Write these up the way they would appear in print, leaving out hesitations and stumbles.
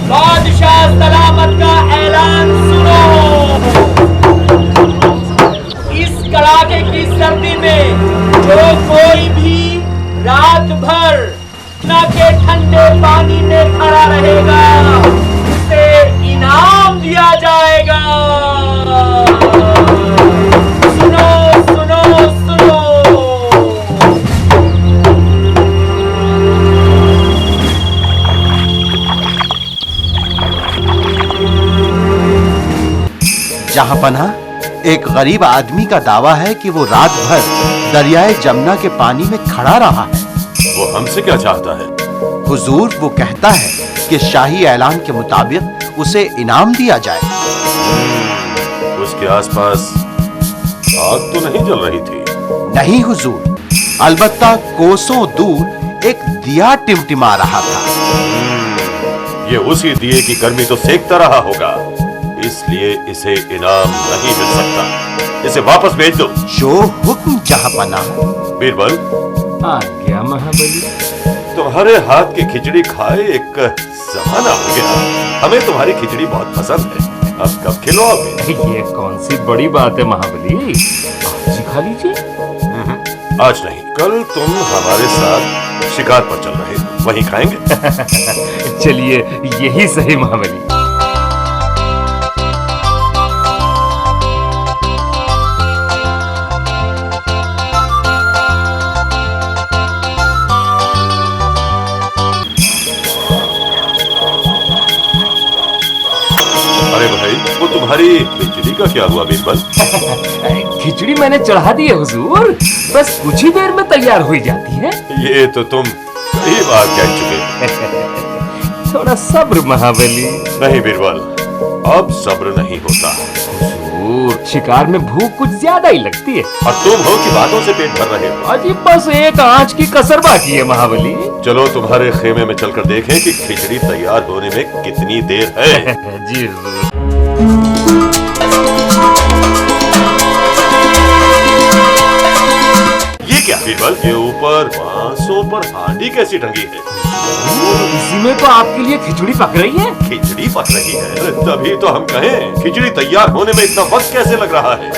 बादशाह सलामत का ऐलान सुनो। इस कड़ाके की सर्दी में जो कोई भी रात भर न के ठंडे पानी में खड़ा रहेगा उसे इनाम दिया जाएगा। सुनो सुनो सुनो। जहांपनाह, एक गरीब आदमी का दावा है कि वो रात भर दरियाए जमुना के पानी में खड़ा रहा है। वो हमसे क्या चाहता है? हुजूर, वो कहता है कि शाही ऐलान के मुताबिक उसे इनाम दिया जाए। उसके आसपास आग तो नहीं जल रही थी? नहीं हुजूर, अलबत्ता कोसों दूर एक दिया टिमटिमा रहा था। ये उसी दिए की गर्मी तो सेकता रहा होगा, इसलिए इसे इनाम नहीं मिल सकता। इसे वापस भेज दो। जो हुक्म जहांपनाह। बीरबल। आज्ञा महाबली। तुम्हारे हाथ की खिचड़ी खाए एक जमाना हो गया। हमें तुम्हारी खिचड़ी बहुत पसंद है। अब कब खिलाओगे? ये कौन सी बड़ी बात है महाबली, आज ही खा लीजिए। आज नहीं, कल तुम हमारे साथ शिकार पर चल रहे हो, वहीं खाएंगे। चलिए, यही सही महाबली। अरे भाई, वो तुम्हारी खिचड़ी का क्या हुआ बीरबल? खिचड़ी मैंने चढ़ा दी है हुजूर, बस कुछ ही देर में तैयार हो जाती है। ये तो तुम कई बार कह चुके। थोड़ा सब्र महाबली। नहीं बीरबल, अब सब्र नहीं होता। हुजूर, शिकार में भूख कुछ ज्यादा ही लगती है। और तुम हो कि बातों से पेट भर रहे हो। अजी बस एक आंच की कसर बाकी है महाबली। चलो तुम्हारे खेमे में चलकर देखें कि खिचड़ी तैयार होने में कितनी देर है। जी हुजूर। ये क्या बीरबल, ये ऊपर बांसों पर हांडी कैसी टंगी है? इसी में तो आपके लिए खिचड़ी पक रही है। खिचड़ी पक रही है? तभी तो हम कहें खिचड़ी तैयार होने में इतना वक्त कैसे लग रहा है?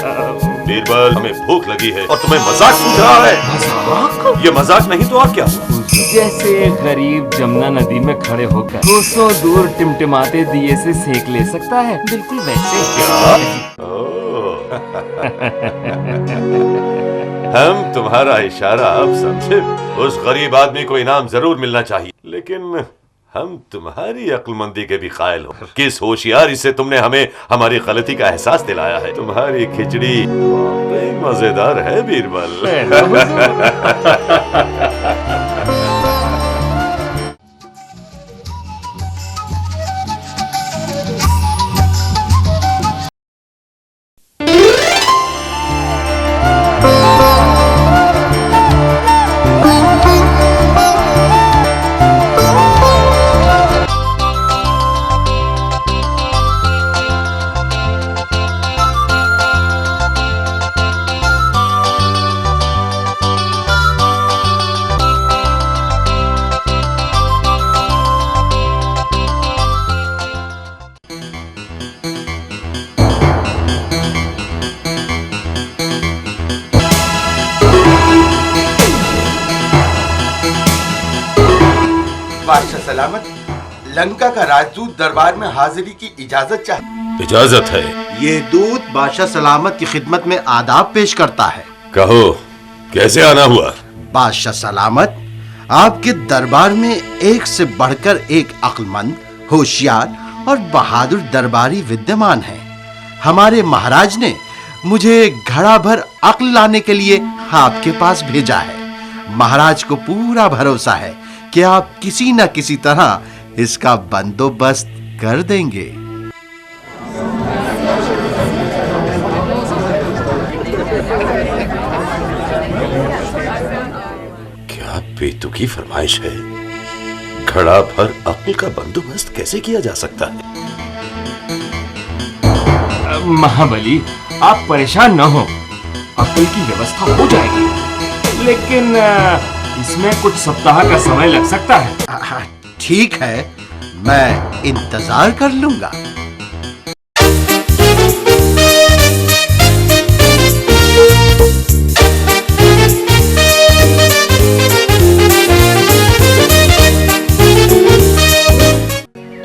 बीरबल, हमें भूख लगी है और तुम्हें मजाक सूझ रहा है। मजाक? ये मजाक नहीं तो और क्या हुआ? जैसे गरीब जमुना नदी में खड़े होकर कोसों दूर टिमटिमाते दिए से सेक ले सकता है, बिल्कुल वैसे। क्या? हम तुम्हारा इशारा अब समझे। उस गरीब आदमी को इनाम जरूर मिलना चाहिए, लेकिन हम तुम्हारी अक्लमंदी के भी कायल हो। किस होशियारी से तुमने हमें हमारी गलती का एहसास दिलाया है। तुम्हारी खिचड़ी वाकई मजेदार है बीरबल। बादशाह सलामत, लंका का राजदूत दरबार में हाजिरी की इजाजत चाहिए। इजाजत है? ये दूत बादशाह सलामत की खिदमत में आदाब पेश करता है। कहो, कैसे आना हुआ? बादशाह सलामत, आपके दरबार में एक से बढ़कर एक अक्लमंद, होशियार और बहादुर दरबारी विद्यमान हैं। हमारे महाराज ने मुझे घड़ा भर अक्ल लाने के लिए आपके पास भेजा है। महाराज को पूरा भरोसा है कि आप किसी न किसी तरह इसका बंदोबस्त कर देंगे। क्या बेतुकी फरमाइश है? घड़ा भर अक्ल का बंदोबस्त कैसे किया जा सकता है? महाबली, आप परेशान न हो, अक्ल की व्यवस्था हो जाएगी, लेकिन इसमें कुछ सप्ताह का समय लग सकता है। ठीक है, मैं इंतजार कर लूंगा।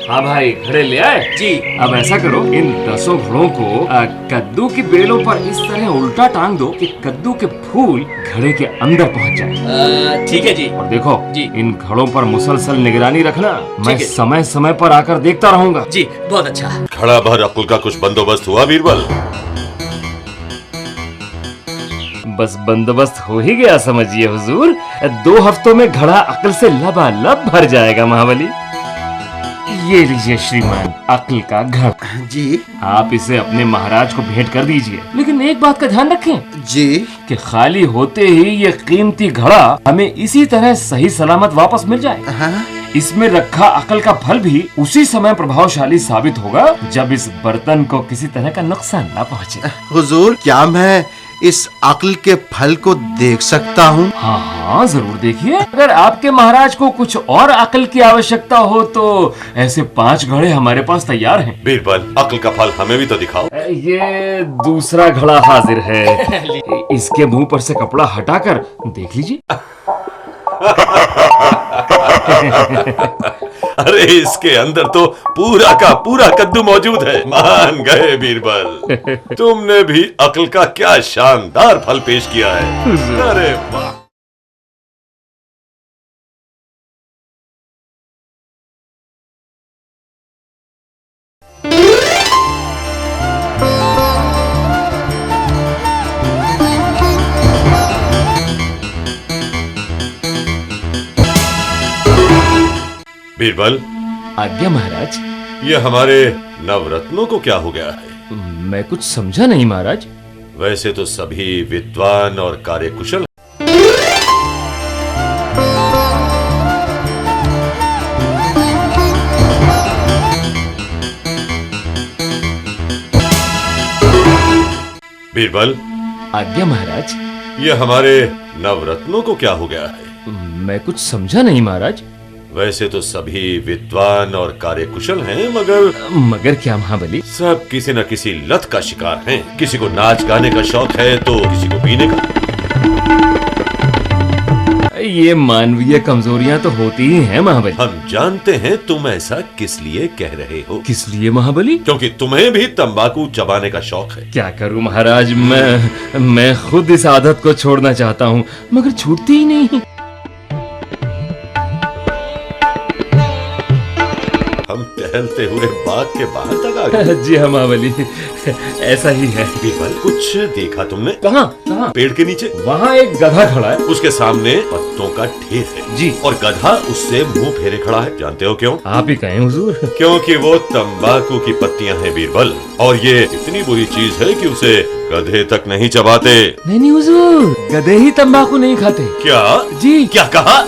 हाँ भाई, घड़े ले आए? जी। अब ऐसा करो, इन 10 घड़ों को कद्दू की बेलों पर इस तरह उल्टा टांग दो कि कद्दू के फूल घड़े के अंदर पहुंच जाए। ठीक है जी। और देखो जी। इन घड़ों पर मुसलसल निगरानी रखना, मैं है। समय समय पर आकर देखता रहूंगा। जी, बहुत अच्छा। घड़ा भर अक्ल का कुछ बंदोबस्त हुआ बीरबल? बस बंदोबस्त हो ही गया समझिए हुजूर। 2 हफ्तों में घड़ा अक्ल से लबालब भर जाएगा महाबली। ये लीजिए श्रीमान, अक्ल का घड़ा। जी आप इसे अपने महाराज को भेंट कर दीजिए, लेकिन एक बात का ध्यान रखें जी। कि खाली होते ही ये कीमती घड़ा हमें इसी तरह सही सलामत वापस मिल जाए। हाँ? इसमें रखा अकल का फल भी उसी समय प्रभावशाली साबित होगा जब इस बर्तन को किसी तरह का नुकसान न पहुंचे। हुजूर, क्या मैं इस अक्ल के फल को देख सकता हूँ? हाँ हाँ, जरूर देखिए। अगर आपके महाराज को कुछ और अकल की आवश्यकता हो तो ऐसे 5 घड़े हमारे पास तैयार हैं। बीरबल, अक्ल का फल हमें भी तो दिखाओ। ये दूसरा घड़ा हाजिर है। इसके मुंह पर से कपड़ा हटाकर देख लीजिए। अरे इसके अंदर तो पूरा का पूरा कद्दू मौजूद है। मान गए बीरबल, तुमने भी अक्ल का क्या शानदार फल पेश किया है। अरे वाह। बीरबल, आज्ञा महाराज। ये हमारे नवरत्नों को क्या हो गया है? मैं कुछ समझा नहीं महाराज। वैसे तो सभी विद्वान और कार्यकुशल। बीरबल, आज्ञा महाराज। ये हमारे नवरत्नों को क्या हो गया है? मैं कुछ समझा नहीं महाराज। वैसे तो सभी विद्वान और कार्यकुशल हैं, मगर क्या महाबली? सब किसी न किसी लत का शिकार हैं। किसी को नाच गाने का शौक है तो किसी को पीने का। ये मानवीय कमजोरियां तो होती ही हैं महाबली। हम जानते हैं तुम ऐसा किस लिए कह रहे हो। किस लिए महाबली? क्योंकि तुम्हें भी तंबाकू चबाने का शौक है। क्या करूं महाराज, मैं खुद इस आदत को छोड़ना चाहता हूं, मगर छूटती ही नहीं। हम टहलते हुए बाग के बाहर तक आ गए। जी हाँ महाबली, ऐसा ही है। बीरबल, कुछ देखा तुमने? कहाँ कहाँ? पेड़ के नीचे। वहाँ एक गधा खड़ा है। उसके सामने पत्तों का ढेर है। जी। और गधा उससे मुंह फेरे खड़ा है। जानते हो क्यों? आप ही कहें हुजूर। क्योंकि वो तंबाकू की पत्तियां हैं बीरबल, और ये इतनी बुरी चीज है कि उसे गधे तक नहीं चबाते। नहीं हुजूर, गधे ही तंबाकू नहीं खाते। क्या? जी। क्या कहा?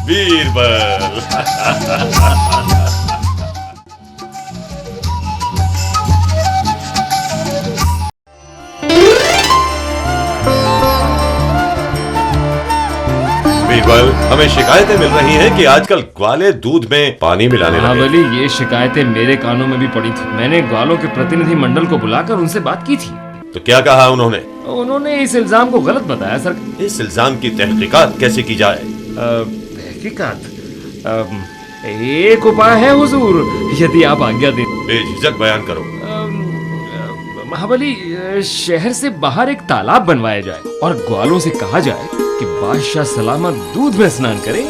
बीरबल। बीरबल, हमें शिकायतें मिल रही हैं कि आजकल ग्वाले दूध में पानी मिलाने लगे। महाबली, ये शिकायतें मेरे कानों में भी पड़ी थी। मैंने ग्वालों के प्रतिनिधि मंडल को बुलाकर उनसे बात की थी। तो क्या कहा उन्होंने? उन्होंने इस इल्जाम को गलत बताया सर। इस इल्जाम की तहकीकात कैसे की जाए? तहकीकात? एक उपाय है हुजूर, यदि आप आज्ञा दें। बेझिझक बयान करो। महाबली, शहर से बाहर एक तालाब बनवाया जाए और ग्वालों से कहा जाए कि बादशाह सलामत दूध में स्नान करें,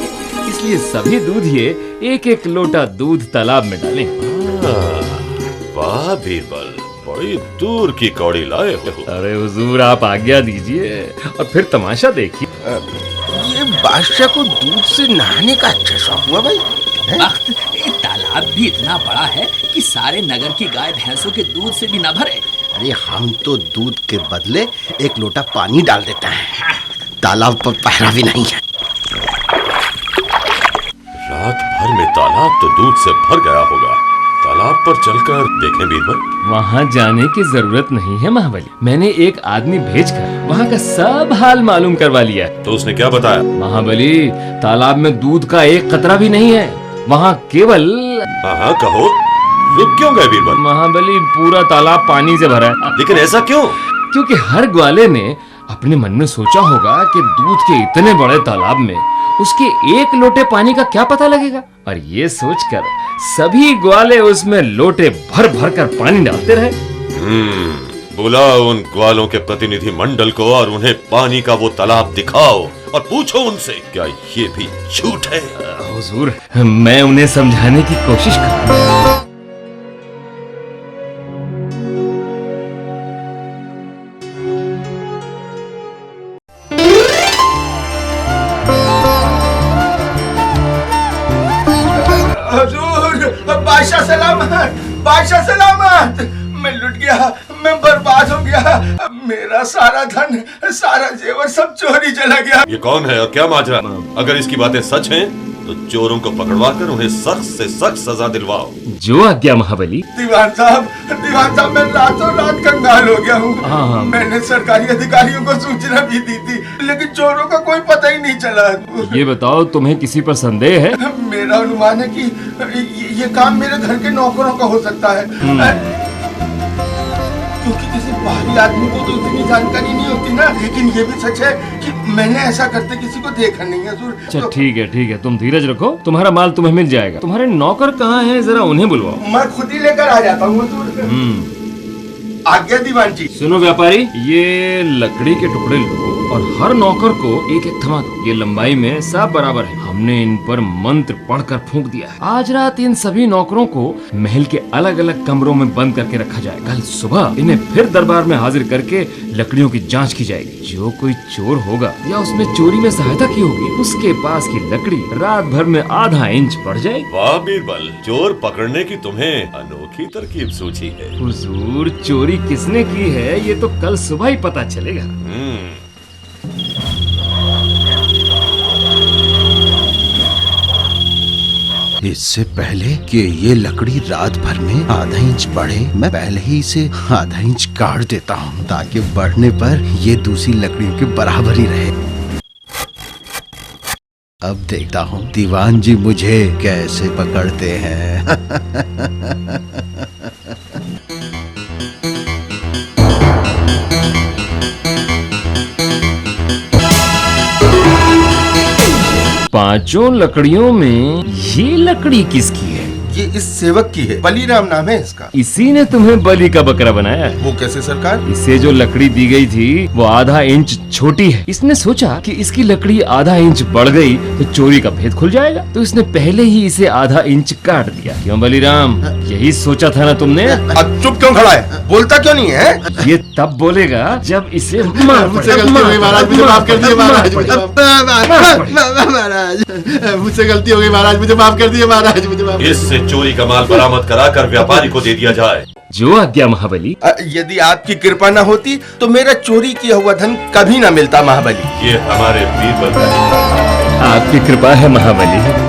इसलिए सभी दूधिये 1-1 लोटा दूध तालाब में डालें। वाह बीरबल, बड़ी दूर की कौड़ी लाए हो। अरे हुजूर, आप आज्ञा दीजिए और फिर तमाशा देखिए। ये बादशाह को दूध से नहाने का अच्छा शौक हुआ भाई। तालाब भी इतना बड़ा है कि सारे नगर की गाय भैंसों के दूध से भी न भरे। अरे हम तो दूध के बदले 1 लोटा पानी डाल देता है। तालाब पर पहरा भी नहीं है। रात भर में तालाब तो दूध से भर गया होगा। तालाब पर चलकर देखें बीरबल। वहाँ जाने की जरूरत नहीं है महाबली। मैंने एक आदमी भेजकर वहाँ का सब हाल मालूम करवा लिया है। तो उसने क्या बताया? महाबली, तालाब में दूध का एक कतरा भी नहीं है। वहाँ केवल हाँ कहो, रुक क्यों गए बीरबल? महाबली, पूरा तालाब पानी से भरा है। लेकिन ऐसा क्यों? क्योंकि हर ग्वाले ने अपने मन में सोचा होगा कि दूध के इतने बड़े तालाब में उसके एक लोटे पानी का क्या पता लगेगा, और ये सोचकर सभी ग्वाले उसमें लोटे भर भर कर पानी डालते रहे। बुलाओ उन ग्वालों के प्रतिनिधि मंडल को और उन्हें पानी का वो तालाब दिखाओ और पूछो उनसे, क्या ये भी झूठ है? हुजूर, मैं उन्हें समझाने की कोशिश करूंगा। बादशाह सलामत, बादशाह सलामत। मैं लुट गया, मैं बर्बाद हो गया। मेरा सारा धन, सारा जेवर सब चोरी चला गया। ये कौन है और क्या माजरा? अगर इसकी बातें सच हैं, तो चोरों को पकड़वा कर उन्हें सख्त से सख्त सजा दिलवाओ। जो आज्ञा महाबली। दीवान साहब, मैं रातों रात कंगाल हो गया हूँ। मैंने सरकारी अधिकारियों को सूचना भी दी थी, लेकिन चोरों का कोई पता ही नहीं चला। ये बताओ, तुम्हें किसी पर संदेह है? मेरा अनुमान है कि ये काम मेरे घर के नौकरों का हो सकता है, क्योंकि किसी बाहरी आदमी को तो इतनी जानकारी नहीं होती ना। लेकिन ये भी सच है कि मैंने ऐसा करते किसी को देखा नहीं है। अच्छा, ठीक है, तुम धीरज रखो, तुम्हारा माल तुम्हें मिल जाएगा। तुम्हारे नौकर कहाँ हैं, जरा उन्हें बुलवाओ। मैं खुद ही लेकर आ जाता हूँ। आज्ञा दीवान जी। सुनो व्यापारी, ये लकड़ी के टुकड़े लो और हर नौकर को एक एक थमा दो। ये लंबाई में सब बराबर है। हमने इन पर मंत्र पढ़कर फूंक दिया है। आज रात इन सभी नौकरों को महल के अलग अलग कमरों में बंद करके रखा जाए। कल सुबह इन्हें फिर दरबार में हाजिर करके लकड़ियों की जांच की जाएगी। जो कोई चोर होगा या उसने चोरी में सहायता की होगी, उसके पास की लकड़ी रात भर में आधा इंच बढ़ जाएगी। वाह बीरबल, चोर पकड़ने की तुम्हें अनोखी तरकीब सूझी है। हुजूर, चोरी किसने की है ये तो कल सुबह ही पता चलेगा। इससे पहले कि ये लकड़ी रात भर में आधा इंच बढ़े, मैं पहले ही इसे आधा इंच काट देता हूँ, ताकि बढ़ने पर ये दूसरी लकड़ियों के बराबर ही रहे। अब देखता हूँ दीवान जी मुझे कैसे पकड़ते हैं। 5 लकड़ियों में ये लकड़ी किसकी है? ये इस सेवक की है, बलीराम नाम है इसका। इसी ने तुम्हें बलि का बकरा बनाया है। वो कैसे सरकार? इसे जो लकड़ी दी गई थी वो आधा इंच छोटी है। इसने सोचा कि इसकी लकड़ी आधा इंच बढ़ गई तो चोरी का भेद खुल जाएगा, तो इसने पहले ही इसे आधा इंच काट दिया। क्यों बलिराम, यही सोचा था ना तुमने? अब चुप क्यों खड़ा है? बोलता क्यों नहीं है? ये तब बोलेगा जब इसे मुझसे गलती हो गई महाराज, मुझे माफ कर दिए महाराज। महाराज, मुझसे गलती हो गई महाराज, मुझे माफ कर दिए महाराज, मुझे माफ। इससे चोरी का माल बरामद कराकर व्यापारी को दे दिया जाए। जो आज्ञा महाबली। यदि आपकी कृपा न होती तो मेरा चोरी किया हुआ धन कभी न मिलता महाबली। ये हमारे बीरबल का आपकी कृपा है महाबली।